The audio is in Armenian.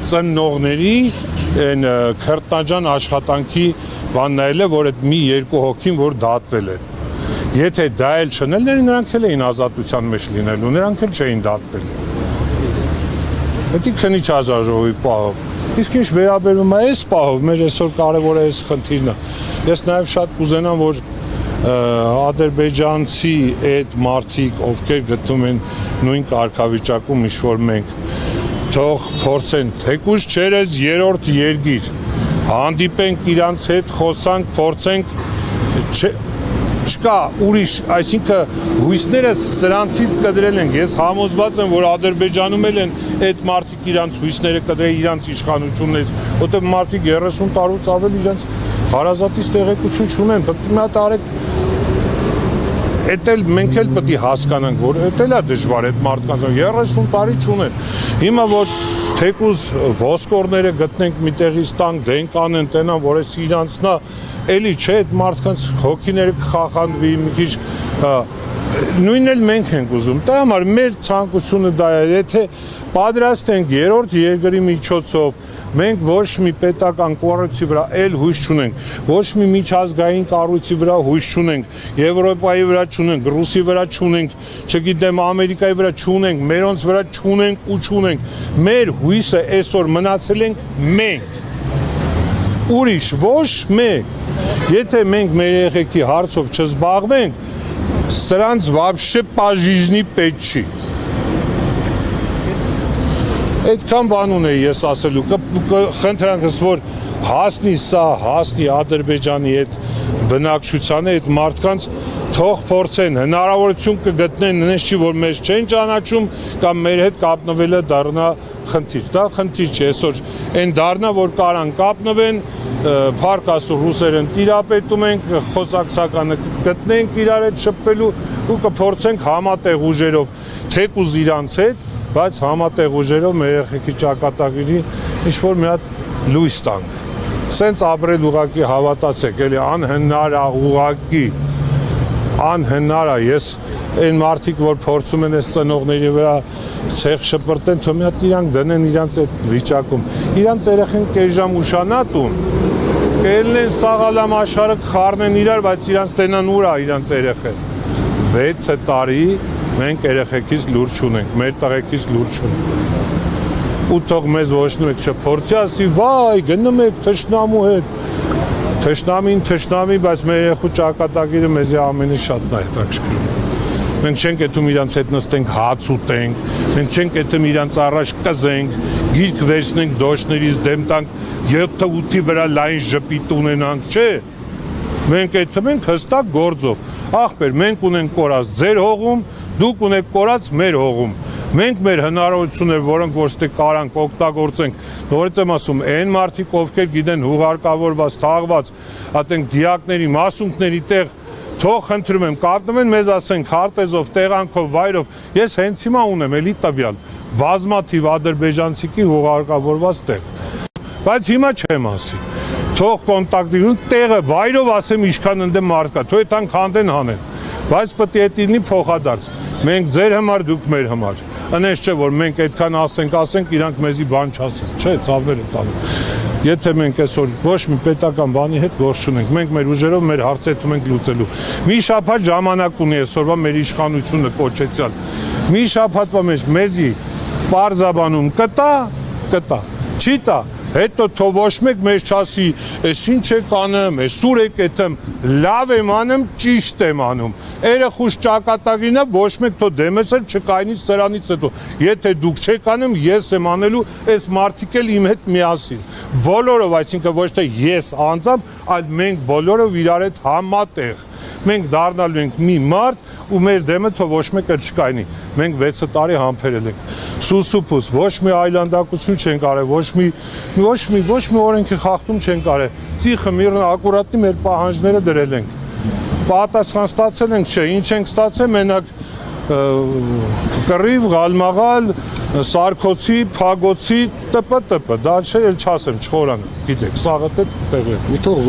ծնողների այն քրտնաջան աշխատանքի բանն է, որ այդ մի երկու հոգին որ դատվել են։ Եթե դա էլ չնելներ, նրանք էլ էին ազատության մեջ լինելու, նրանք էլ չէին դատվել։ Դա քնիչ ազարժողովի պահով։ Իսկ ինչ վերաբերում է այս պահով, մեր այսօր կարևոր է այս խնդիրը։ Ես նաև շատ կուզենամ, որ ադրբեջանցի այդ մարդիկ, ովքեր գտնվում են նույն կարգավիճակում, ինչ որ մենք, թող փորձեն, թեկուզ չերես երրորդ երկիր, հանդիպենք իրանց հետ, խոսանք, փորձենք, չկա ուրիշ, այսինքն հույսները սրանցից կդրել ենք, ես համոզված եմ, որ Ադրբեջանում էլ են այդ մարդիկ իրանց հույսները կդրել իրանց իշխանություններից, որտեղ մարդիկ 30 տարուց ավել իրանց հարազատից տեղեկություն չունեն, պետք է մի հատ արեք, էդ էլ մենք էլ պետք է հասկանանք, որ էդ էլ է դժվար այդ մարդկանց, 30 տարի չունեն, հիմա որ թեկուզ ոսկորները գտնենք մի տեղից տանք, դենք անեն, տենան, որ ես իրանցն է, էլի չէ, այդ մարդկանց հոգիները կխախանդվի, մի քիչ նույնն էլ մենք ենք ուզում, դա համար մեր ցանկությունը դա է, եթե պատրաստ ենք երրորդ երկրի միջոցով, մենք ոչ մի պետական կառույցի վրա էլ հույս չունենք, ոչ մի միջազգային կառույցի վրա հույս չունենք, Եվրոպայի վրա չունենք, Ռուսի վրա չունենք, չգիտեմ Ամերիկայի վրա չունենք, մերոնց վրա չունենք ու չունենք, մեր հույսը այսօր մնացել ենք մենք, ուրիշ ոչ մեկ, եթե մենք մեր երեխեքի հարցով չզբաղվենք, սրանց вообще պաժիժնի պետք չի։ Այդքան բան ունեի ես ասելու, խնդրանքս, որ հասնի սա, հասնի Ադրբեջանի այդ բնակչությանը, այդ մարդկանց թող փորձեն, հնարավորություն կգտնեն, նենց չի, որ մեզ չեն ճանաչում, կամ մեր հետ կապնվելը դառնա խնդիր, դա խնդիր չի, այսօր այն դառնա, որ կարան կապնվեն, փառք Աստծո ռուսերեն տիրապետում ենք, խոսակցականը գտնենք իրար հետ շփվելու ու կփորձենք համատեղ ուժերով, թեկուզ իրանց հետ, բայց համատեղ ուժերով մեր երեխեքի ճակատագրի ինչ-որ մի հատ լույս տանք, սենց ապրել ուղղակի հավատացեք, էլի անհնար է ուղղակի, անհնար է, ես այն մարդիկ, որ փորձում են այս ծնողների վրա ցեղ շպրտեն, թող մի հատ իրանք դնեն իրանց այդ վիճակում, իրանց երեխեն կես ժամ ուշանատուն, կելնեն սաղալամ աշխարհը կխառնեն իրար, բայց իրանց տենան ուր է իրանց երեխեն, 6 տարի մենք երեխեքից լուր չունենք, մեր տղեկից լուր չունենք, ու թող մեզ ոչ մեկ չփորձի ասի, վայ, գնում եք թշնամու հետ, թշնամին թշնամի, բայց մեր երեխու ճակատագիրը մեզի ամենից շատն է հետաքրքրում։ Մենք չենք եթում իրանց հետ նստենք հաց ուտենք, մենք չենք եթում իրանց առաջ կզենք, գիրք վերցնենք դոշներից դեմ տանք, 7-8-ի վրա լայն ժպիտ ունենանք, չէ։ Մենք եթում ենք հստակ գործով, ախպեր, մենք ունենք կորած ձեր հողում, դուք ունեք կորած մեր հողում, մենք մեր հնարավորությունները, որոնք որ ստե կարանք օգտագործենք, նորից եմ ասում, այն մարդիկ, ովքեր գիտեն հուղարկավորված, թաղված, ատենք դիակների, մասունքների տեղ, թող խնդրում եմ, կապնվեն մեզ ասեն քարտեզով, տեղանքով, վայրով, ես հենց հիմա ունեմ, էլի տվյալ, բազմաթիվ ադրբեջանցիքի հուղարկավորված տեղ, բայց հիմա չեմ ասի, թող կոնտակտի, տեղը, վայրով ասեմ ինչքան ընդեմ մարդ կա, թող եթանք հանդեն հանեն, բայց պետք է դինի փոխադարձ, մենք ձեր համար, դուք մեր համար, ընես չէ, որ մենք այդքան ասենք, իրանք մեզի բան չասեն, չէ, ցավեր են տանում, եթե մենք այսօր ոչ մի պետական բանի հետ գործ չունենք, մենք մեր ուժերով մեր հարցերում ենք լուծելու, մի շաբաթ ժամանակ ունի այսօրվա մեր իշխանությունը կոչեցյալ, մի շաբաթվա մեջ մեզի պարզաբանում կտա, չի տա, հետո թող ոչ մեկ մեզ չասի, ես ինչ եք անում, ես սուր եք եթեմ, լավ եմ անում, ճիշտ եմ անում, երեխուս ճակատագրինը ոչ մեկ թող դեմս էլ չկայնի սրանից հետո, եթե դուք չեք անում, ես եմ անելու, այս մարդիկ էլ իմ հետ միասին, բոլորով, այսինքն ոչ թե ես անձամբ, այլ մենք բոլորով իրար հետ համատեղ, մենք դառնալու ենք մի մարդ ու մեր դեմը թող ոչ մեկ էլ չկայնի, մենք 6 տարի համբերել ենք, սուսուփուս, ոչ մի այլանդակություն չենք արել, ոչ մի օրենքի խախտում չենք արել, ծիխը միրն ակուրատնի մեր պահանջները դրել ենք, պատասխան ստացել ենք, չէ, ինչ ենք ստացել, մենակ կռիվ, գալմաղալ, սարկոցի, փագոցի, տպ, դա չէ, էլ չասեմ, չխորանը, գիտեք, սաղը տեղ է։